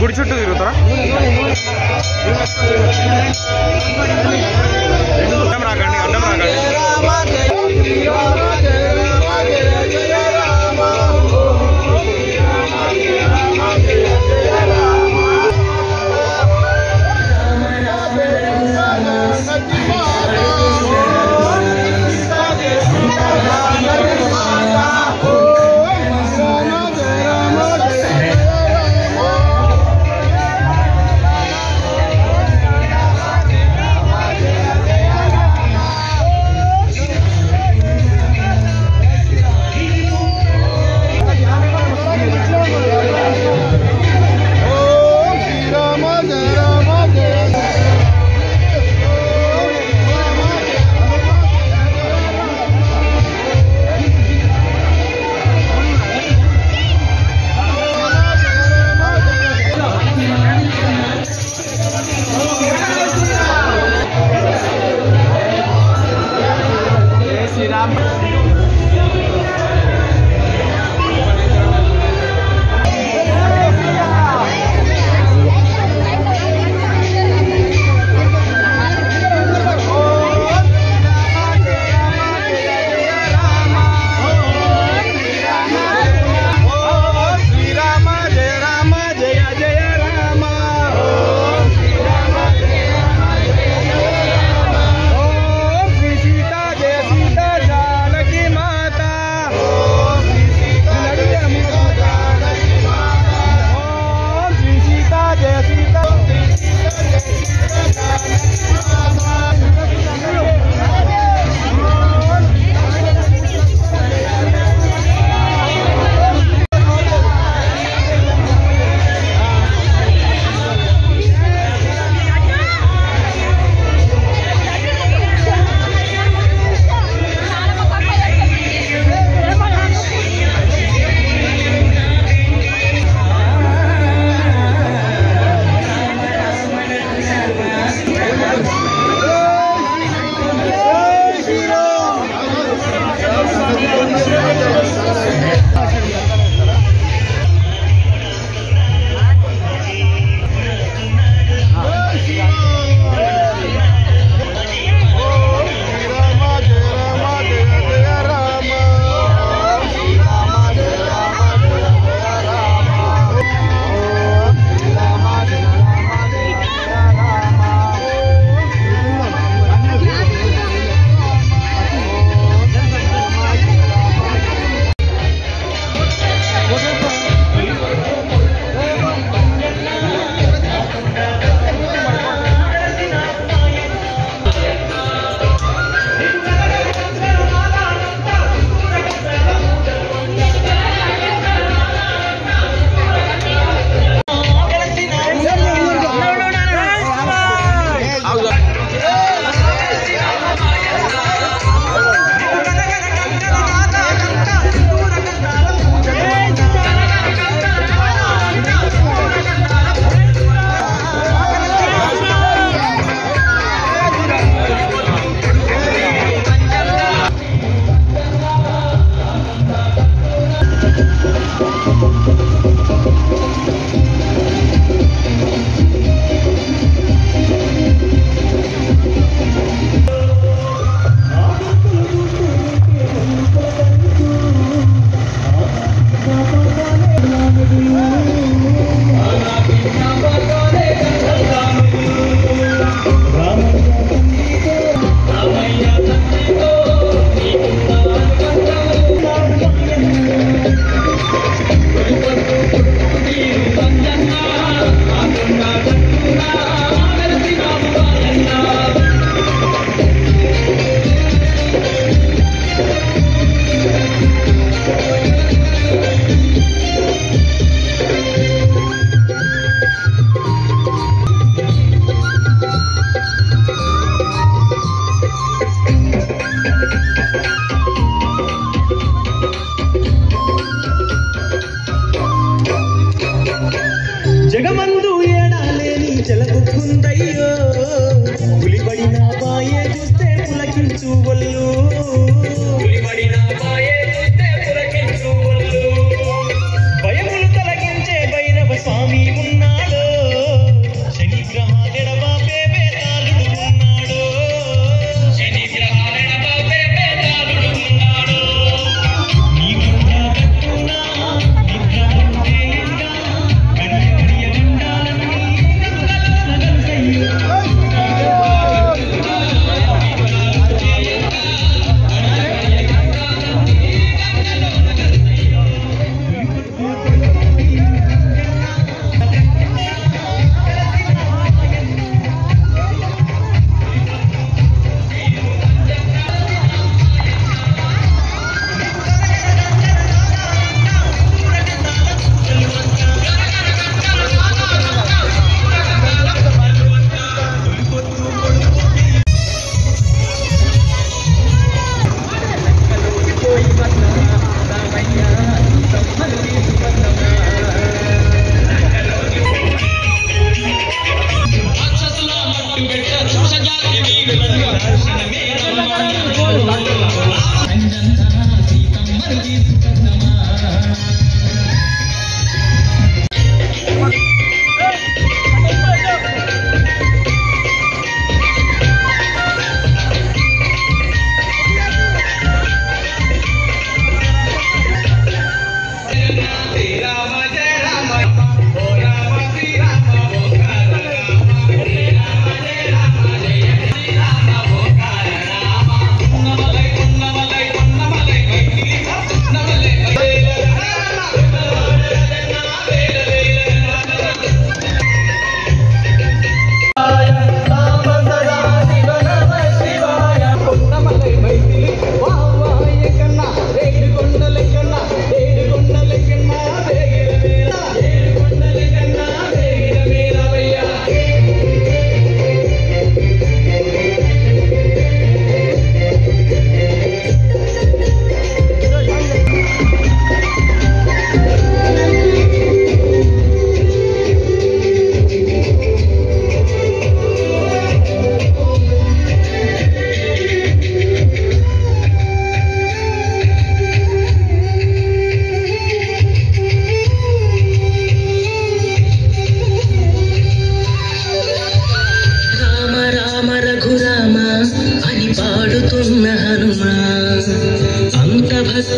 గుడి చుట్టూ తిరుగుతారా? అడ్డం రాకండి, అడ్డం రాకండి.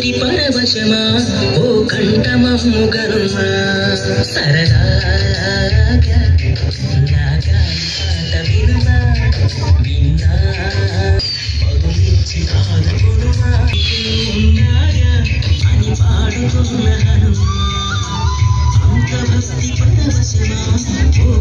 భక్తి పరవశమా ఓ కంఠమమ్ముగనుమా సరదాగా నాగా పాట వినుమా విన్నా మధుమిచ్చి ఆదుకొనుమా ఉన్నాయా అని పాడుతున్న హనుమా అంత భక్తి పరవశమా ఓ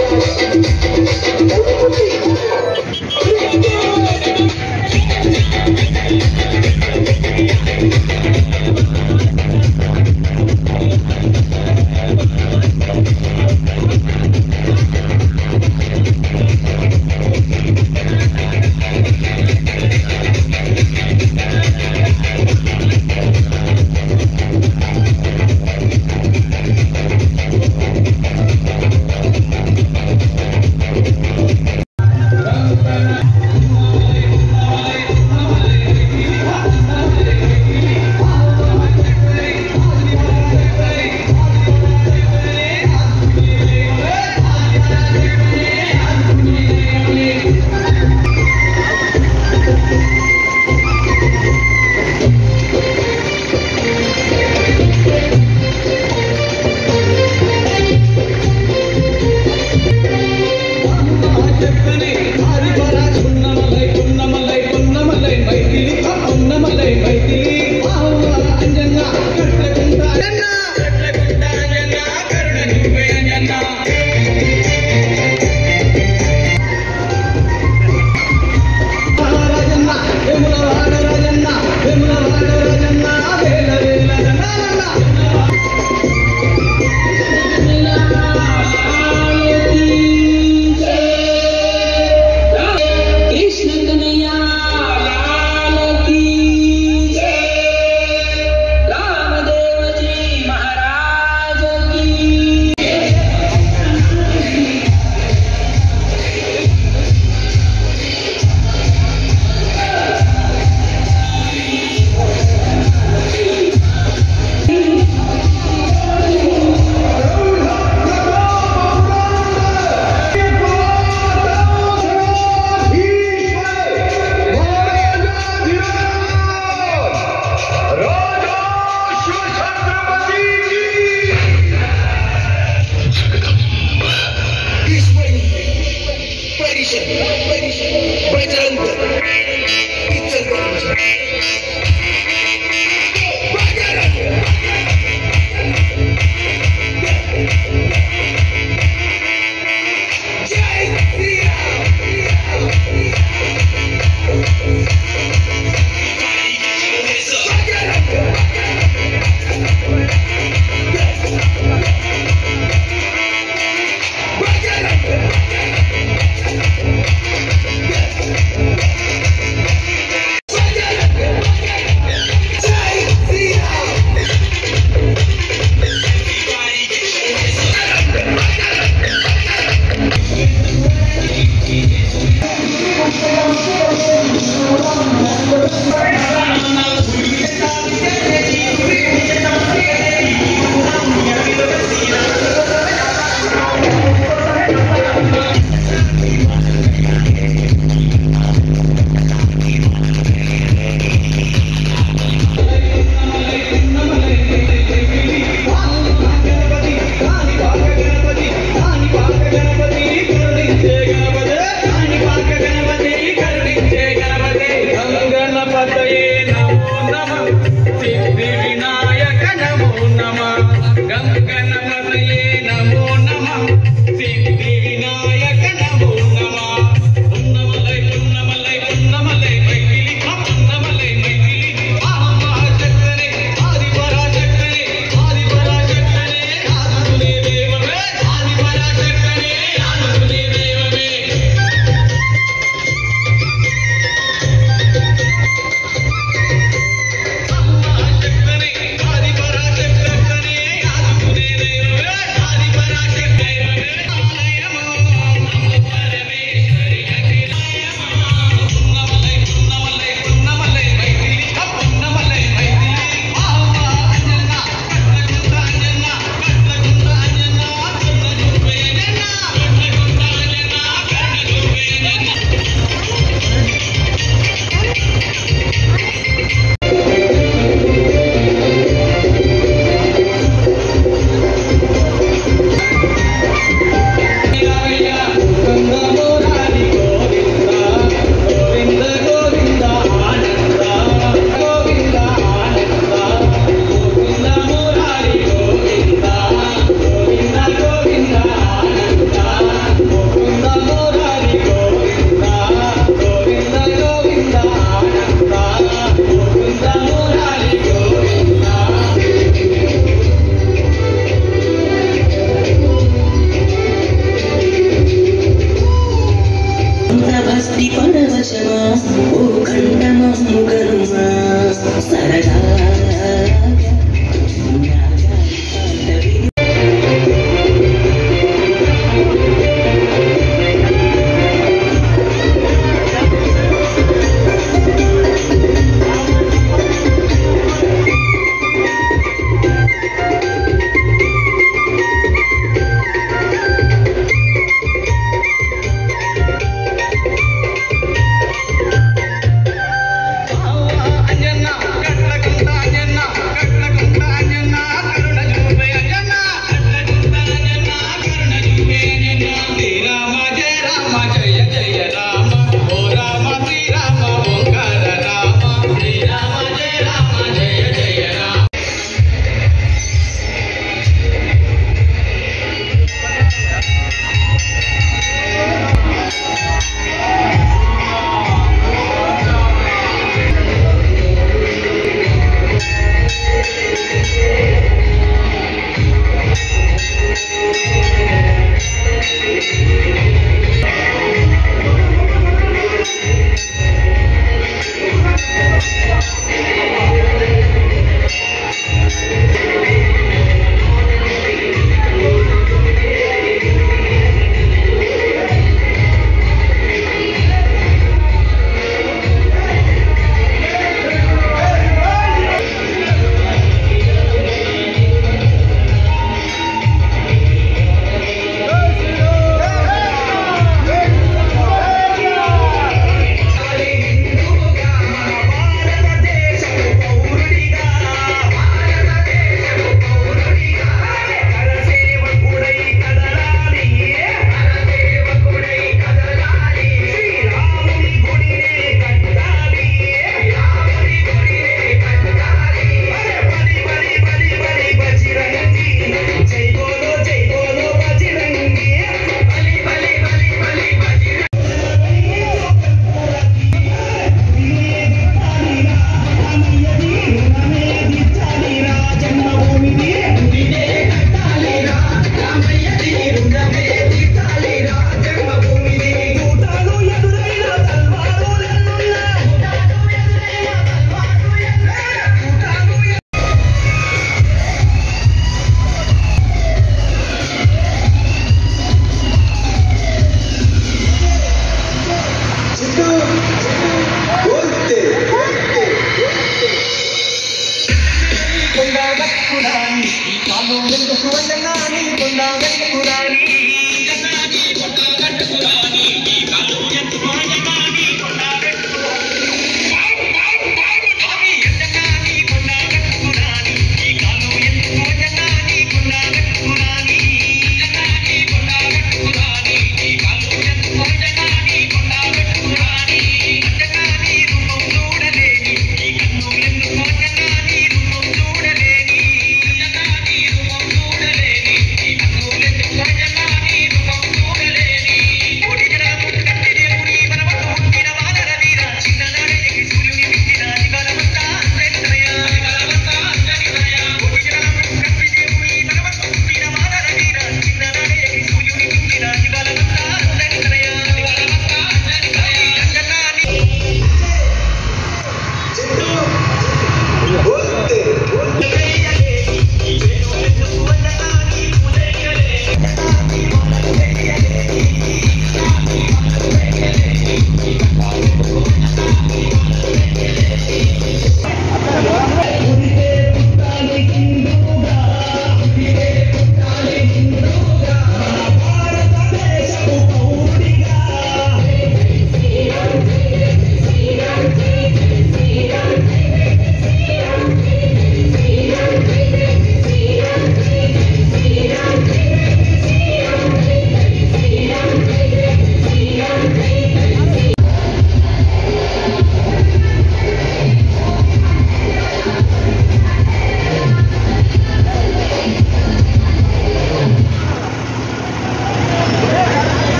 Gracias.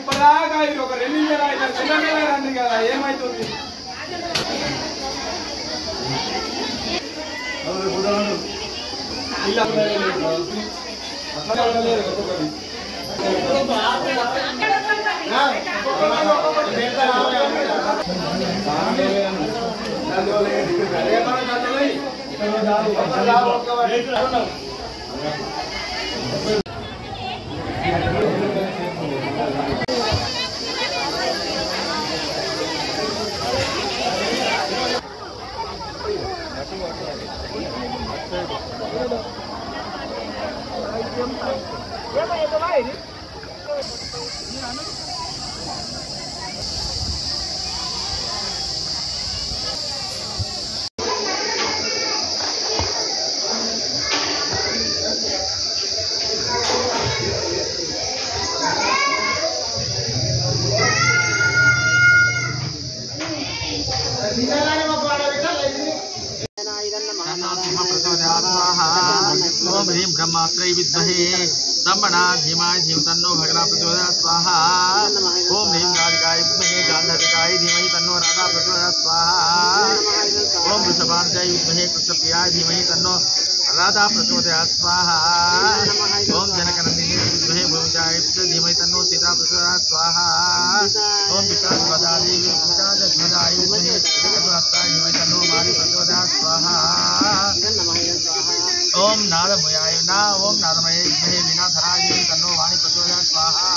ఇప్పటిదాకా ఒక 2 నిమిషాలు చిన్నగా రండి కదా ఏమైతుంది ओम ह्रीं ब्रह्मास्त्रै विद्महे ब्रह्मणा धीमहि धीमहि तन्नो भगना प्रचोदयात् स्वाहा ओम ह्रीं राधिकाय विद्महे गान्धर्विकाय धीमहि तन्नो राधा प्रचोदयात् स्वाहा ओम वृषभानुजाय विद्महे कृष्णप्रियाय धीमहि तन्नो राधा प्रचोदयात् स्वाहा ओम जनकनन्दिनी विद्महे भूमिजाय धीमहि तन्नो सीता प्रचोदयात् स्वाहा ओम विशालध्वजाय विद्महे चतुरहस्ताय धीमहि तन्नो मारी प्रचोदयात् स्वाहा ओम नादमयाय ओम नादमये विद्महे वीणाधराय धीमहि तन्नो वाणी प्रचोदयात् स्वाहा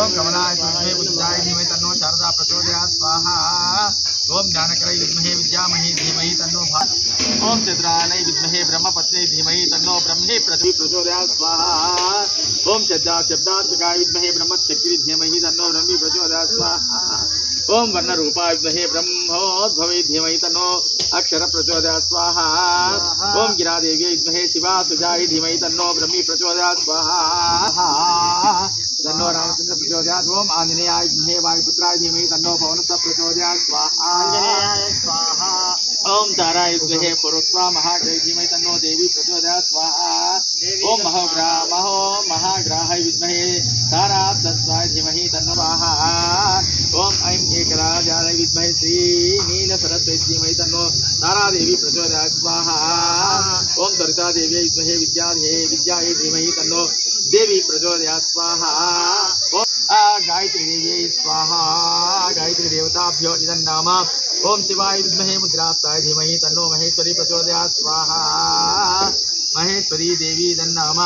ओम कमलाय विद्महे बुद्धाय धीमहि तन्नो शारदा प्रचोदयात् स्वाहा ओम ज्ञानकराय विद्महे विद्यामही धीमहि तन्नो ओम चंद्रालय विद्महे ब्रह्मपत्नी धीमहि तन्नो ब्रह्मे प्रचोदयात् स्वाहा ओम शब्दात्मकाय विद्महे ब्रह्मचक्री धीमहि तन्नो ब्रह्मी प्रचोदयात् स्वाहा ओम वर्णरूपाय विद्महे ब्रह्मोद्भवे धीमहि तन्नो अक्षर प्रचोदयात् स्वाहा ओम गिरादेवी विद्महे शिवासुजाय धीमहि तन्नो ब्रह्मी प्रचोदयात् स्वाहा तन्नो रामचंद्र प्रचोदयात् ओम आंजनेयाय विद्महे वायुपुत्राय धीमहि तन्नो पवनसः प्रचोदयात् स्वाहा ओम ताराय विद्महे पुरुत्वा महाग्रह धीमहि तन्नो देवी प्रचोदयात् स्वाहा ओम महाग्राहाय विद्महे तारातत्वाय धीमहि तन्नो स्वाहा ओम ऐं एकराजाय विद्महे श्री नील सरस्वती धीमहि तन्नो तारादेवी प्रचोदयात् स्वाहा ओम दुर्गा देवी विद्महे विद्यायै धीमहि तन्नो देवी प्रचोदयात् स्वाहा गायत्री देवी स्वाहा गायत्री देवताभ्यो इदं नाम ओम शिवाय विद्महे मुद्रास्ताय धीमहि तन्नो महेश्वरी प्रचोदयात् स्वाहा महेश्वरी देवी इदं नाम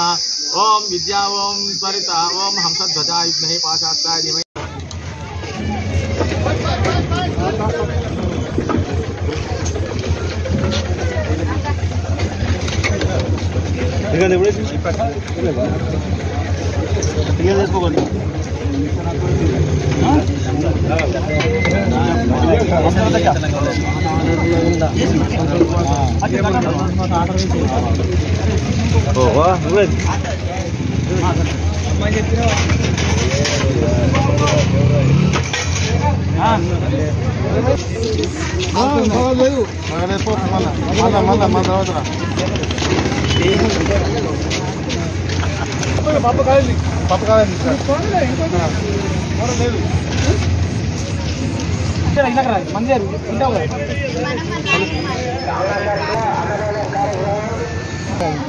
ओम विद्या ओम त्वरिता ओम हंसध्वजाय विद्महे पाशास्ताय धीमहि పాప కావాలి మంది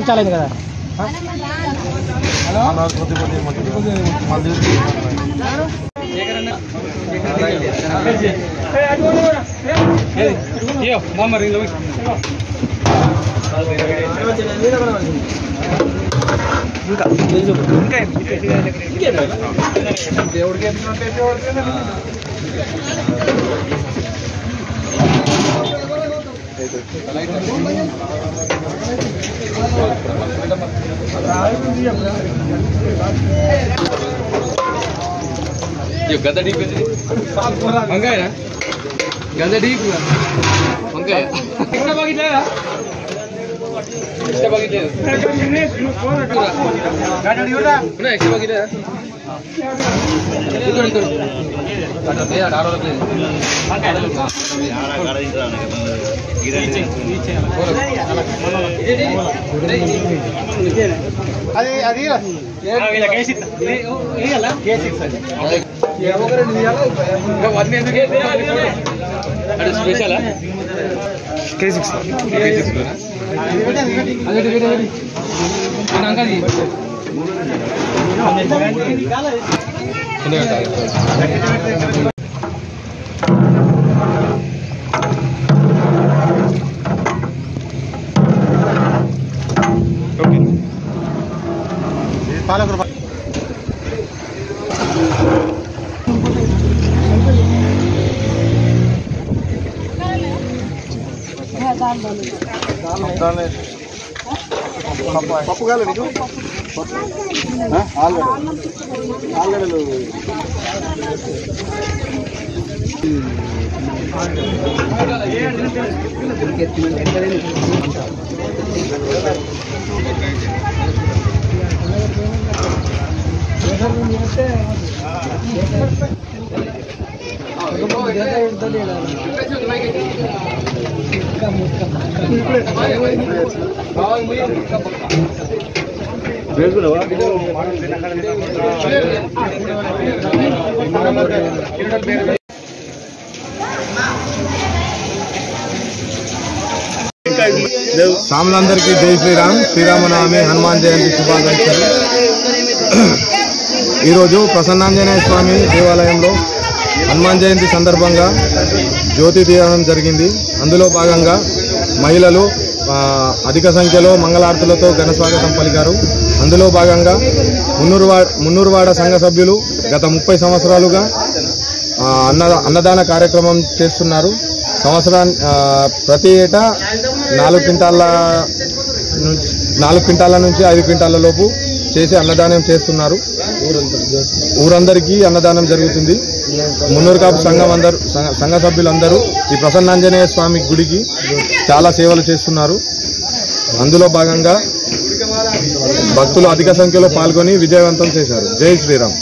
చాలైంది కదా హలో गदा डीप मंगाय ना गदा डीप मंगाय एक्स्ट्रा बघितलं एक्स्ट्रा बघितलं ना एक्स्ट्रा बघितलं స్పెషల్ K6 పప్పు కాలే నీకు ఆల్గడలు సాములందరికీ జై శ్రీరామ్. శ్రీరామనవమి, హనుమాన్ జయంతి శుభాకాంక్షలు. ఈరోజు ప్రసన్నాంజనేయ స్వామి దేవాలయంలో హనుమాన్ జయంతి సందర్భంగా జ్యోతి తీయడం జరిగింది. అందులో భాగంగా మహిళలు అధిక సంఖ్యలో మంగళారతులతో ఘన స్వాగతం పలికారు. అందులో భాగంగా మున్నూరువాడ సంఘ సభ్యులు గత 30 సంవత్సరాలుగా అన్నదాన కార్యక్రమం చేస్తున్నారు. ప్రతి ఏటా 4 క్వింటాల నుంచి 5 క్వింటాల లోపు చేసి అన్నదానం చేస్తున్నారు. ఊరందరికీ అన్నదానం జరుగుతుంది. మున్నూరు కాపు సంఘ సభ్యులందరూ ఈ ప్రసన్నాంజనేయ స్వామి గుడికి చాలా సేవలు చేస్తున్నారు. అందులో భాగంగా భక్తులు అధిక సంఖ్యలో పాల్గొని విజయవంతం చేశారు. జై శ్రీరామ్.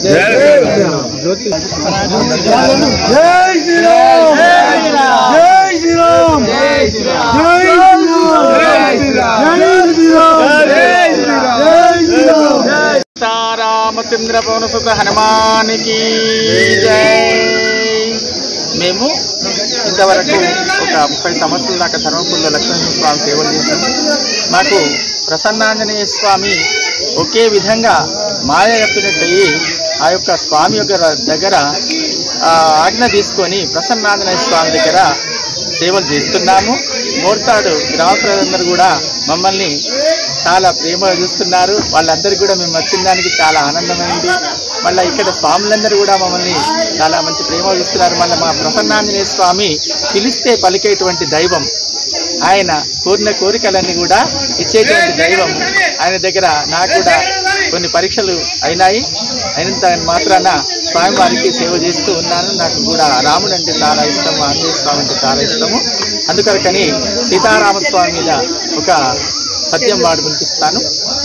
రామచంద్ర పవనసుత హనుమానికి జై. మేము ఇంతవరకు ఒక 30 సంవత్సరాల దాకా ధర్మపురంలో లక్ష్మీనరసింహస్వామి సేవలు చేశాము. మాకు ప్రసన్నాంజనేయ స్వామి ఒకే విధంగా మాయ కప్పినట్టయి ఆ యొక్క స్వామి యొక్క దగ్గర ఆజ్ఞ తీసుకొని ప్రసన్నాంజనేయ స్వామి దగ్గర సేవలు చేస్తున్నాము. మోర్తాడు గ్రామ ప్రజలందరూ కూడా మమ్మల్ని చాలా ప్రేమగా చూస్తున్నారు. వాళ్ళందరికీ కూడా మేము వచ్చిన దానికి చాలా ఆనందమైంది. మళ్ళీ ఇక్కడ స్వాములందరూ కూడా మమ్మల్ని చాలా మంచి ప్రేమగా చూస్తున్నారు. మళ్ళీ మా ప్రసన్నాంజనేయ స్వామి పిలిస్తే పలికేటువంటి దైవం. ఆయన కోరిన కోరికలన్నీ కూడా ఇచ్చేటువంటి దైవం. ఆయన దగ్గర నాకు కూడా కొన్ని పరీక్షలు అయినాయి. అయినంత మాత్రాన స్వామివారికి సేవ చేస్తూ ఉన్నాను. నాకు కూడా రాముడు అంటే చాలా ఇష్టము, ఆంజనేయ స్వామి అంటే చాలా ఇష్టము. అందుకని సీతారామస్వామి మీద ఒక పద్యం వాడు వినిపిస్తాను.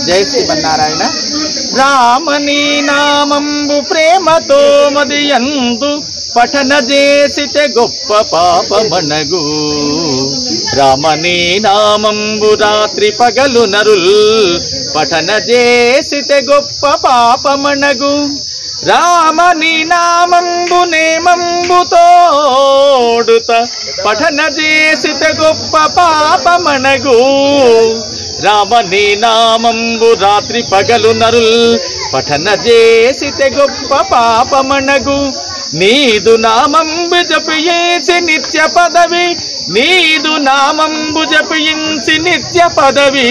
జయ శ్రీమన్నారాయణ. రామని నామంబు ప్రేమతో మదియందు పఠన చేసితే గొప్ప పాపమనగు. రామని నామంబు రాత్రి పగలు నరుల్ పఠన చేసితే గొప్ప పాపమనగు. రామని నామంబు నేమంబు తోడుత పఠన చేసితే గొప్ప పాపమనగు. రామని నామంబు రాత్రి పగలు నరుల్ పఠన చేసితే గొప్ప పాపమనగు. నీదు నామంబు జపించి నిత్య పదవి నీదు నామంబు జపించి నిత్య పదవి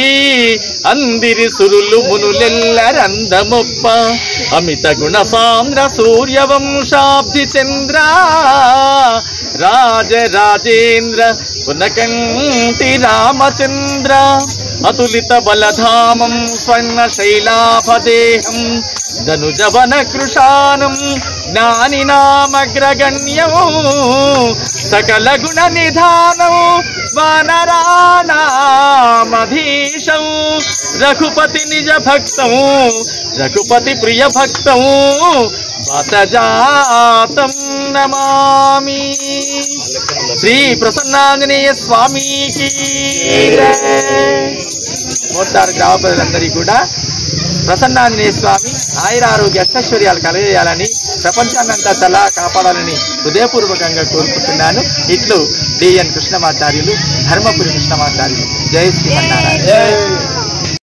అందిరి సురులు మునులెల్లరందమొప్ప అమిత గుణ సాంద్ర సూర్యవంశాబ్ది చంద్ర రాజరాజేంద్ర పునకంటి రామచంద్ర అతులిత బలధామం స్వర్ణ శైలాభదేహం ధనుజవన కృషానం జ్ఞానినామగ్రగణ్యం సకల గుణ నిధానం వానరాణామధీశం రఘుపతి నిజ భక్తం రఘుపతి ప్రియ భక్తం బతజాతం నమామి. శ్రీ ప్రసన్నాంజనేయ స్వామికి మోత్తారు గ్రామ ప్రజలందరికీ కూడా ప్రసన్నాంజనేయ స్వామి ఆయురారోగ్య అష్టైశ్వర్యాలు కలగజేయాలని ప్రపంచాన్నంతా తలా కాపాడాలని హృదయపూర్వకంగా కోరుకుంటున్నాను. ఇట్లు డిఎన్ కృష్ణమాచార్యులు, ధర్మపురి కృష్ణమాచార్యులు. జై శ్రీమన్నారాయణ.